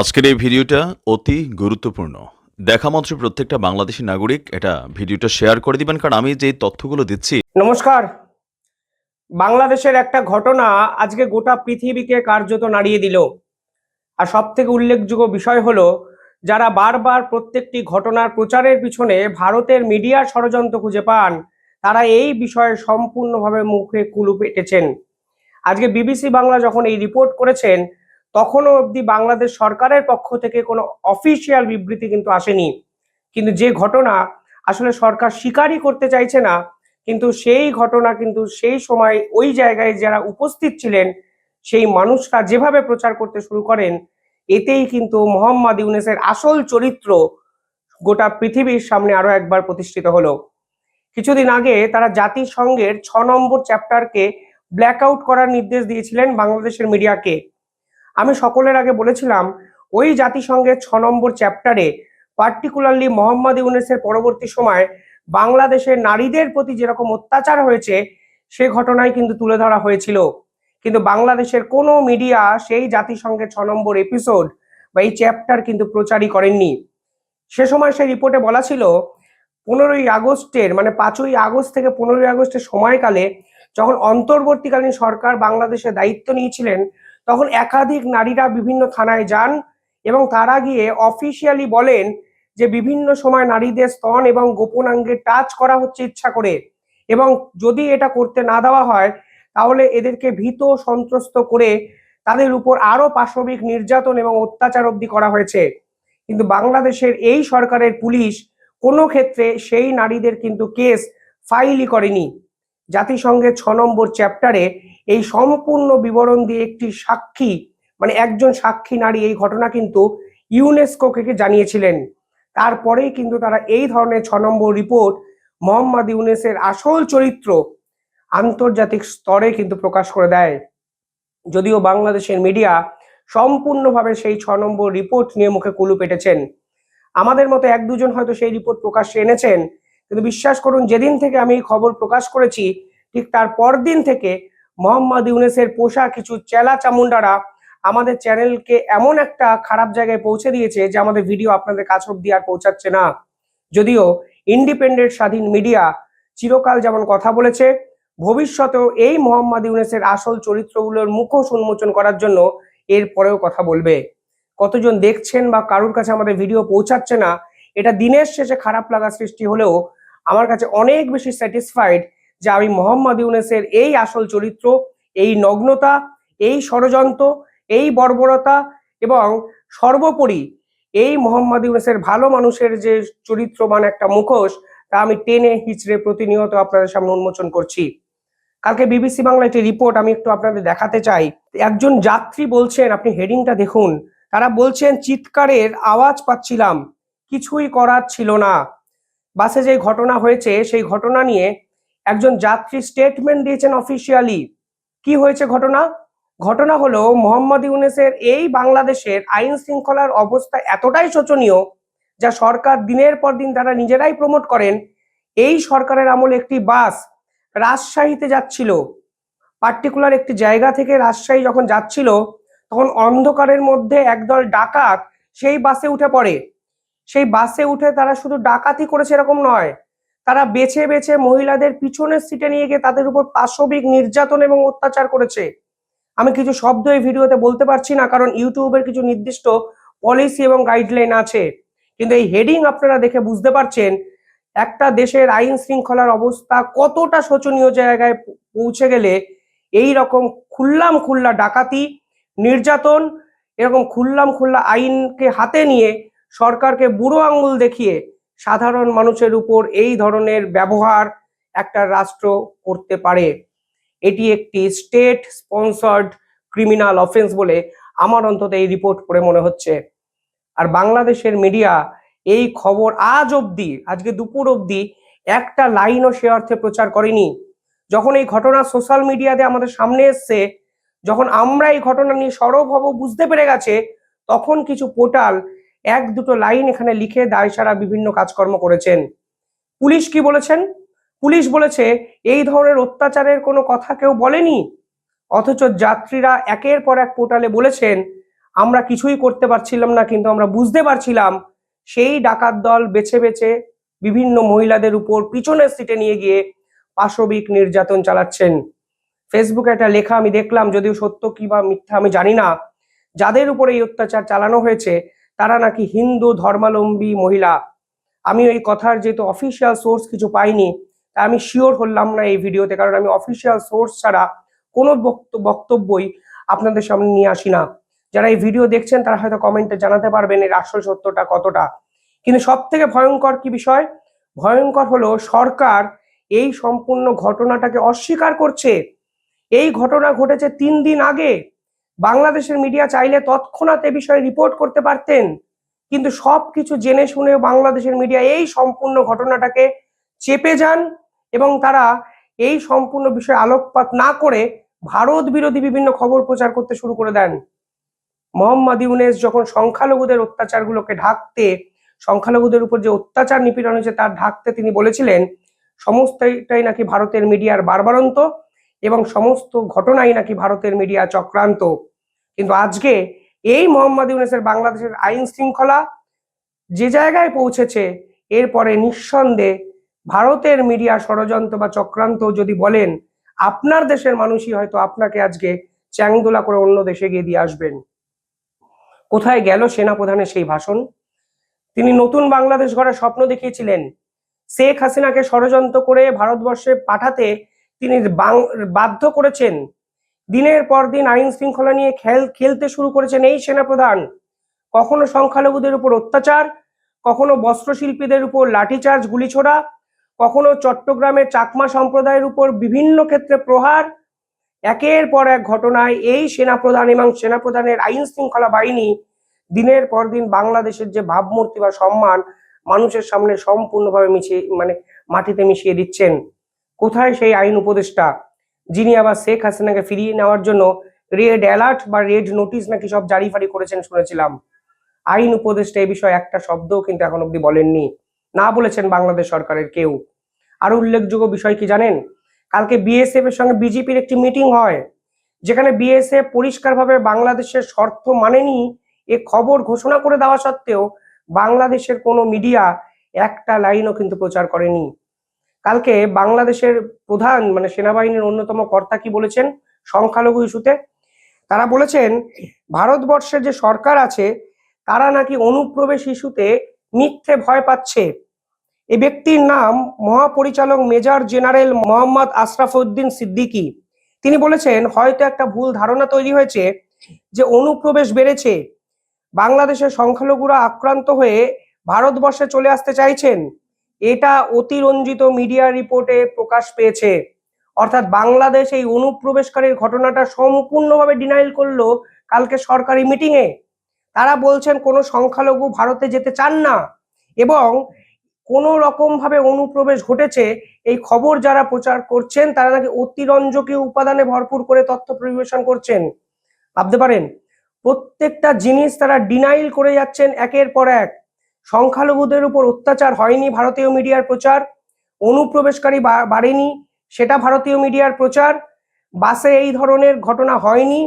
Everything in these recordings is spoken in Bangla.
আজকের এই ভিডিওটা অতি গুরুত্বপূর্ণ। দেখা মাত্র প্রত্যেকটা বাংলাদেশী নাগরিক এটা ভিডিওটা শেয়ার করে দিবেন, কারণ আমি যে তথ্যগুলো দিচ্ছি। নমস্কার। বাংলাদেশের একটা ঘটনা আজকে গোটা পৃথিবীকে কার্যত নাড়িয়ে দিল। আর সব থেকে উল্লেখযোগ্য বিষয় হলো, যারা বারবার প্রত্যেকটি ঘটনার প্রচারের পিছনে ভারতের মিডিয়ার ষড়যন্ত্র খুঁজে পান, তারা এই বিষয়ে সম্পূর্ণভাবে মুখে কুলুপ এঁটেছেন। আজকে বিবিসি বাংলা যখন এই রিপোর্ট করেছেন, তখনও অবধি বাংলাদেশ সরকারের পক্ষ থেকে কোনো অফিসিয়াল বিবৃতি কিন্তু আসেনি। কিন্তু যে ঘটনা আসলে সরকার স্বীকারই করতে চাইছে না, কিন্তু সেই ঘটনা কিন্তু সেই সময় ওই জায়গায় যারা উপস্থিত ছিলেন সেই মানুষরা যেভাবে প্রচার করতে শুরু করেন, এতেই কিন্তু মোহাম্মদ ইউনূসের আসল চরিত্র গোটা পৃথিবীর সামনে আরো একবার প্রতিষ্ঠিত হলো। কিছুদিন আগে তারা জাতিসংঘের 6 নম্বর চ্যাপ্টারকে ব্ল্যাকআউট করার নির্দেশ দিয়েছিলেন বাংলাদেশের মিডিয়াকে। আমি সকলের আগে বলেছিলাম, ওই জাতিসংঘের 6 নম্বর চ্যাপ্টারে পার্টিকুলারলি মোহাম্মদ ইউনূসের পরবর্তী সময় বাংলাদেশের নারীদের প্রতি যেরকম অত্যাচার হয়েছে সে ঘটনাই কিন্তু তুলে ধরা হয়েছিল। কিন্তু বাংলাদেশের কোনো মিডিয়া সেই জাতিসংঘের 6 নম্বর এপিসোড বা এই চ্যাপ্টার কিন্তু প্রচারই করেননি। সে সময় সেই রিপোর্টে বলা ছিল, 15ই আগস্টের মানে 5ই আগস্ট থেকে 15ই আগস্টের সময়কালে যখন অন্তর্বর্তীকালীন সরকার বাংলাদেশে দায়িত্ব নিয়েছিলেন, তখন একাধিক নারীরা বিভিন্ন থানায় যান এবং তারা গিয়ে অফিসিয়ালি বলেন যে বিভিন্ন সময় নারীদের স্তন এবং গোপনাঙ্গে টাচ করা হচ্ছে ইচ্ছা করে, এবং যদি এটা করতে না দেওয়া হয় তাহলে এদেরকে ভীত সন্ত্রস্ত করে তাদের উপর আরো পাশবিক নির্যাতন এবং অত্যাচার অবধি করা হয়েছে। কিন্তু বাংলাদেশের এই সরকারের পুলিশ কোনো ক্ষেত্রে সেই নারীদের কিন্তু কেস ফাইলই করেনি। জাতিসংঘের 6 নম্বর চ্যাপ্টারে এই সম্পূর্ণ বিবরণ দিয়ে একটি সাক্ষী মানে একজন সাক্ষী নারী এই ঘটনা কিন্তু ইউনেস্কোকে জানিয়েছিলেন। তারপরেই কিন্তু তারা এই ধরনের 6 নম্বর রিপোর্ট মোহাম্মদ ইউনূসের আসল চরিত্র আন্তর্জাতিক স্তরে কিন্তু প্রকাশ করে দেয়। যদিও বাংলাদেশের মিডিয়া সম্পূর্ণভাবে সেই 6 নম্বর রিপোর্ট নিয়ে মুখে কুলুপ এঁটেছেন। আমাদের মতো এক দুজন হয়তো সেই রিপোর্ট প্রকাশ্যে এনেছেন, কিন্তু বিশ্বাস করুন, যেদিন থেকে আমি এই খবর প্রকাশ করেছি ঠিক তার পরদিন থেকে মোহাম্মদ ইউনূসের পোষা কিছু চেলা চামুন্ডারা আমাদের চ্যানেলকে এমন একটা খারাপ জায়গায় পৌঁছে দিয়েছে যে আমাদের ভিডিও আপনাদের কাছ অব্দি আর পৌঁছাচ্ছে না। যদিও ইন্ডিপেন্ডেন্ট স্বাধীন মিডিয়া চিরকাল যেমন কথা বলেছে, ভবিষ্যতেও এই মোহাম্মদ ইউনূসের আসল চরিত্রগুলোর মুখোশ উন্মোচন করার জন্য এর পরেও কথা বলবে। কতজন দেখছেন বা কারোর কাছে আমাদের ভিডিও পৌঁছাচ্ছে না, এটা দিনের শেষে খারাপ লাগা সৃষ্টি হলেও আমার কাছে অনেক বেশি স্যাটিসফাইড যে আমি মোহাম্মদ ইউনূসের এই আসল চরিত্র, এই নগ্নতা, এই ষড়যন্ত্র, এই বর্বরতা এবং সর্বোপরি এই মোহাম্মদ ইউনূসের ভালো মানুষের যে চরিত্রবান একটা মুখোশ, তা আমি টেনে হিচড়ে প্রতিনিয়ত আপনাদের সামনে উন্মোচন করছি। কালকে বিবিসি বাংলা একটি রিপোর্ট আমি একটু আপনাদের দেখাতে চাই। একজন যাত্রী বলছেন, আপনি হেডিংটা দেখুন, তারা বলছেন চিৎকারের আওয়াজ পাচ্ছিলাম, কিছুই করার ছিল না। বাসে যে ঘটনা হয়েছে সেই ঘটনা নিয়ে একজন যাত্রী স্টেটমেন্ট দিয়েছেন অফিসিয়ালি। কি হয়েছে ঘটনা? ঘটনা হলো, মোহাম্মদ ইউনূসের এই বাংলাদেশের আইন শৃঙ্খলার অবস্থা এতটাই শোচনীয় যা সরকার দিনের পর দিন তারা নিজেরাই প্রমোট করেন। এই সরকারের আমলে একটি বাস রাজশাহীতে যাচ্ছিল, পার্টিকুলার একটি জায়গা থেকে রাজশাহী যখন যাচ্ছিল, তখন অন্ধকারের মধ্যে একদল ডাকাত সেই বাসে উঠে পড়ে। সেই বাসে উঠে তারা শুধু ডাকাতি করেছে এরকম নয়, তারা বেছে বেছে মহিলাদের পিছনের সিটে নিয়ে গিয়ে তাদের উপর পাশবিক নির্যাতন এবং অত্যাচার করেছে। আমি কিছু শব্দ এই ভিডিওতে বলতে পারছি না, কারণ ইউটিউবের কিছু নির্দিষ্ট পলিসি এবং গাইডলাইন আছে, কিন্তু এই হেডিং আপনারা দেখে বুঝতে পারছেন একটা দেশের আইন শৃঙ্খলার অবস্থা কতটা শোচনীয় জায়গায় পৌঁছে গেলে এই রকম খুল্লাম খুল্লা ডাকাতি, নির্যাতন, এরকম খুল্লাম খুল্লা আইনকে হাতে নিয়ে সরকারকে বুড়ো আঙ্গুল দেখিয়ে সাধারণ মানুষের উপর এই ধরনের ব্যবহার একটা রাষ্ট্র করতে পারে। এটি একটি স্টেট স্পন্সর্ড ক্রিমিনাল অফেন্স বলে আমার অন্তত এই রিপোর্ট পড়ে মনে হচ্ছে। আর বাংলাদেশের মিডিয়া এই খবর আজ অবধি, আজকে দুপুর অবধি একটা লাইনও সে অর্থে প্রচার করেনি। যখন এই ঘটনা সোশ্যাল মিডিয়াতে আমাদের সামনে এসছে, যখন আমরা এই ঘটনা নিয়ে সরব হব বুঝতে পেরে গেছে, তখন কিছু পোর্টাল এক দুটো লাইন এখানে লিখে দায়সারা বিভিন্ন কাজকর্ম করেছেন। পুলিশ কি বলেছেন? পুলিশ বলেছে এই ধরনের অত্যাচারের কোনো কথা কেউ বলেনি, অথচ যাত্রীরা একের পর এক পোর্টালে বলেছেন আমরা কিছুই করতে পারছিলাম না, কিন্তু আমরা বুঝতে পারছিলাম সেই ডাকাত দল বেছে বেছে বিভিন্ন মহিলাদের উপর পিছনের সিটে নিয়ে গিয়ে পাশবিক নির্যাতন চালাচ্ছেন। ফেসবুকে একটা লেখা আমি দেখলাম, যদিও সত্য কি বা মিথ্যা আমি জানি না, যাদের উপরে এই অত্যাচার চালানো হয়েছে তারা নাকি হিন্দু ধর্মাবলম্বী মহিলা। আমি এই কথার যেহেতু অফিসিয়াল সোর্স কিছু পাইনি, তাই আমি শিওর হলাম না এই ভিডিওতে, কারণ আমি অফিসিয়াল সোর্স ছাড়া কোনো বক্তব্যই আপনাদের সামনে নিয়ে আসি না। যারা এই ভিডিও দেখছেন তারা হয়তো কমেন্টে জানাতে পারবেন এর আসল সত্যটা কতটা। কিন্তু সব থেকে ভয়ঙ্কর কি বিষয়, ভয়ঙ্কর হলো সরকার এই সম্পূর্ণ ঘটনাটাকে অস্বীকার করছে। এই ঘটনা ঘটেছে 3 দিন আগে। বাংলাদেশের মিডিয়া চাইলে তৎক্ষণাৎ এ বিষয়ে রিপোর্ট করতে পারতেন, কিন্তু সবকিছু জেনে শুনে বাংলাদেশের মিডিয়া এই সম্পূর্ণ ঘটনাটাকে চেপে যান এবং তারা এই সম্পূর্ণ বিষয়ে আলোকপাত না করে ভারত বিরোধী বিভিন্ন খবর প্রচার করতে শুরু করে দেন। মোহাম্মদ ইউনূস যখন সংখ্যালঘুদের অত্যাচারগুলোকে ঢাকতে, সংখ্যালঘুদের উপর যে অত্যাচার নিপীড়ন হয়েছে তার ঢাকতে তিনি বলেছিলেন সমস্তটাই নাকি ভারতের মিডিয়ার বারবারন্ত এবং সমস্ত ঘটনাই নাকি ভারতের মিডিয়া চক্রান্ত। কিন্তু আজকে এই মোহাম্মদ ইউনূসের বাংলাদেশের আইন শৃঙ্খলা যে জায়গায় পৌঁছেছে, এরপরে নিঃসন্দেহে ভারতের মিডিয়া ষড়যন্ত্র বা চক্রান্ত যদি বলেন, আপনার দেশের মানুষই হয়তো আপনাকে আজকে চ্যাংদোলা করে অন্য দেশে গিয়ে দিয়ে আসবেন। কোথায় গেল সেনাপ্রধানের সেই ভাষণ? তিনি নতুন বাংলাদেশ গড়ার স্বপ্ন দেখিয়েছিলেন। শেখ হাসিনাকে ষড়যন্ত্র করে ভারতবর্ষে পাঠাতে তিনি বাধ্য করেছেন। দিনের পর দিন আইন শৃঙ্খলা নিয়ে খেলতে শুরু করেছেন এই সেনাপ্রধান। কখনো সংখ্যালঘুদের উপর অত্যাচার, কখনো বস্ত্রশিল্পীদের উপর লাঠিচার্জ গুলিছোড়া, কখনো চট্টগ্রামের চাকমা সম্প্রদায়ের উপর বিভিন্ন ক্ষেত্রে প্রহার। একের পর এক ঘটনায় এই সেনাপ্রধান এবং সেনাপ্রধানের আইন শৃঙ্খলা বাহিনী দিনের পর দিন বাংলাদেশের যে ভাবমূর্তি বা সম্মান মানুষের সামনে সম্পূর্ণভাবে মাটিতে মিশিয়ে দিচ্ছেন। কোথায় সেই আইন উপদেষ্টা যিনি আবার শেখ হাসিনাকে ফিরিয়ে নেওয়ার জন্য রেড অ্যালার্ট বা রেড নোটিশ নাকি সব জারি ফারি করেছেন শুনেছিলাম? আইন উপদেষ্টা এই বিষয়ে একটা শব্দও কিন্তু এখন অব্দি বলেননি, না বলেছেন বাংলাদেশ সরকারের কেউ। আরো উল্লেখযোগ্য বিষয় কি জানেন? কালকে বিএসএফ এর সঙ্গে বিজেপির একটি মিটিং হয়, যেখানে বিএসএফ পরিষ্কারভাবে বাংলাদেশের শর্ত মানেনি এ খবর ঘোষণা করে দেওয়া সত্ত্বেও বাংলাদেশের কোনো মিডিয়া একটা লাইনও কিন্তু প্রচার করেনি। কালকে বাংলাদেশের প্রধান সেনাবাহিনীর অন্যতম কর্তা কি বলেছেন সংখ্যালঘু ইস্যুতে? তারা বলেছেন ভারতবর্ষের যে সরকার আছে তারা নাকি অনুপ্রবেশ ইস্যুতে মিথ্যে ভয় পাচ্ছে। এই ব্যক্তির নাম মহাপরিচালক মেজর জেনারেল মোহাম্মদ আশরাফউদ্দিন সিদ্দিকী। তিনি বলেছেন হয়তো একটা ভুল ধারণা তৈরি হয়েছে যে অনুপ্রবেশ বেড়েছে, বাংলাদেশের সংখ্যালঘুরা আক্রান্ত হয়ে ভারতবর্ষে চলে আসতে চাইছেন। এটা অতিরঞ্জিত মিডিয়া রিপোর্টে প্রকাশ পেয়েছে। অর্থাৎ বাংলাদেশ এই অনুপ্রবেশকারীর ঘটনাটা সম্পূর্ণভাবে ডিনাইল করলো কালকে সরকারি মিটিং এ। তারা বলছেন কোনো সংখ্যালঘু ভারতে যেতে চান না এবং কোনো রকম ভাবে অনুপ্রবেশ ঘটেছে এই খবর যারা প্রচার করছেন তারা নাকি অতিরঞ্জকীয় উপাদানে ভরপুর করে তথ্য পরিবেশন করছেন। ভাবতে পারেন, প্রত্যেকটা জিনিস তারা ডিনাইল করে যাচ্ছেন একের পর এক। সংখ্যালঘুদের উপর অত্যাচার হয়নি, ভারতীয় মিডিয়ার প্রচার। অনুপ্রবেশকারী বাড়েনি, সেটা ভারতীয় মিডিয়ার প্রচার। বাসে এই ধরনের ঘটনা হয়নি,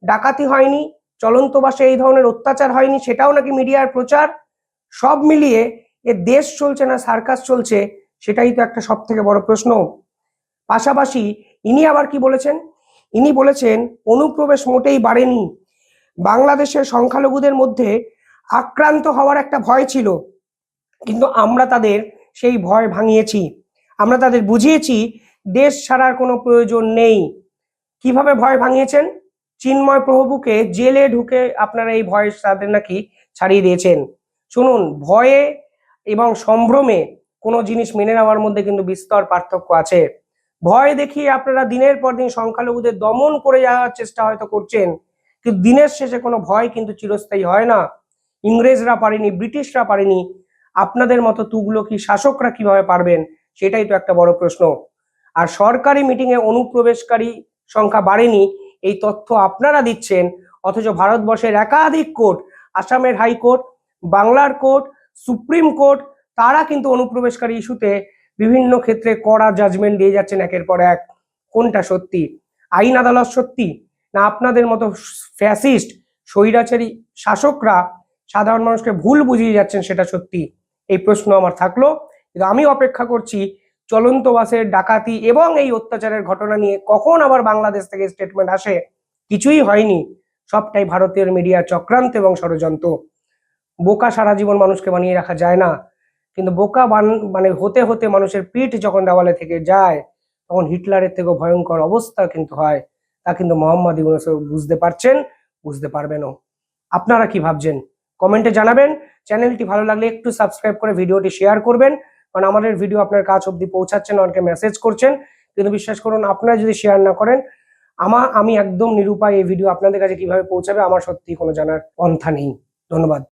ডাকাতি হয়নি, চলন্ত বাসে এই ধরনের অত্যাচার হয়নি, সেটাও নাকি মিডিয়ার প্রচার। সব মিলিয়ে এ দেশ চলছে না সার্কাস চলছে, সেটাই তো একটা সব থেকে বড় প্রশ্ন। পাশাপাশি ইনি আবার কি বলেছেন? ইনি বলেছেন অনুপ্রবেশ মোটেই বাড়েনি, বাংলাদেশের সংখ্যালঘুদের মধ্যে আক্রান্ত হওয়ার একটা ভয় ছিল, কিন্তু আমরা তাদের সেই ভয় ভাঙিয়েছি। আমরা তাদের বুঝিয়েছি দেশ ছাড়ার কোনো প্রয়োজন নেই। কিভাবে ভয় ভাঙিয়েছেন? চিন্ময় প্রভুকে জেলে ঢুকে আপনারা এই ভয় তাদের নাকি ছাড়িয়ে দিয়েছেন। শুনুন, ভয়ে এবং সম্ভ্রমে কোনো জিনিস মেনে নেওয়ার মধ্যে কিন্তু বিস্তর পার্থক্য আছে। ভয় দেখিয়ে আপনারা দিনের পর দিন সংখ্যালঘুদের দমন করে যাওয়ার চেষ্টা হয়তো করছেন, কিন্তু দিনের শেষে কোনো ভয় কিন্তু চিরস্থায়ী হয় না। ইংরেজরা পারেনি, ব্রিটিশরা পারেনি, আপনাদের মতো তুগলকি শাসকরা কিভাবে পারবেন, সেটাই তো একটা বড় প্রশ্ন। আর সরকারি মিটিংয়ে অনুপ্রবেশকারী সংখ্যা বাড়েনি এই তথ্য আপনারা দিচ্ছেন, অথচ ভারতবর্ষের একাধিক কোর্ট, আসামের হাইকোর্ট, বাংলার কোর্ট, সুপ্রিম কোর্ট, তারা কিন্তু অনুপ্রবেশকারী ইস্যুতে বিভিন্ন ক্ষেত্রে কড়া জাজমেন্ট দিয়ে যাচ্ছেন একের পর এক। কোনটা সত্যি? আইন আদালত সত্যি, না আপনাদের মতো ফ্যাসিস্ট স্বৈরাচারী শাসকরা সাধারণ মানুষকে ভুল বুঝিয়ে যাচ্ছেন সেটা সত্যি, এই প্রশ্ন আমার থাকলো। কিন্তু আমি অপেক্ষা করছি চলন্ত বাসের ডাকাতি এবং এই অত্যাচারের ঘটনা নিয়ে কখন আবার বাংলাদেশ থেকে স্টেটমেন্ট আসে। কিছুই হয়নি, সবটাই ভারতীয় মিডিয়া চক্রান্ত এবং ষড়যন্ত্র। বোকা সারা জীবন মানুষকে বানিয়ে রাখা যায় না, কিন্তু বোকা মানে হতে হতে মানুষের পিঠ যখন দেওয়ালে থেকে যায় তখন হিটলারের থেকেও ভয়ঙ্কর অবস্থা কিন্তু হয়। তা কিন্তু মোহাম্মদ ইউনূস বুঝতে পারছেন, বুঝতে পারবেনও। আপনারা কি ভাবছেন কমেন্টে জানাবেন। চ্যানেলটি ভালো লাগলে একটু সাবস্ক্রাইব করে ভিডিওটি শেয়ার করবেন, কারণ আমাদের ভিডিও আপনার কাছ অবধি পৌঁছাচ্ছেন, অনেকে মেসেজ করছেন, কিন্তু বিশ্বাস করুন আপনারা যদি শেয়ার না করেন আমি একদম নিরুপায় এই ভিডিও আপনাদের কাছে কিভাবে পৌঁছাবে আমার সত্যি কোনো জানার পন্থা নেই। ধন্যবাদ।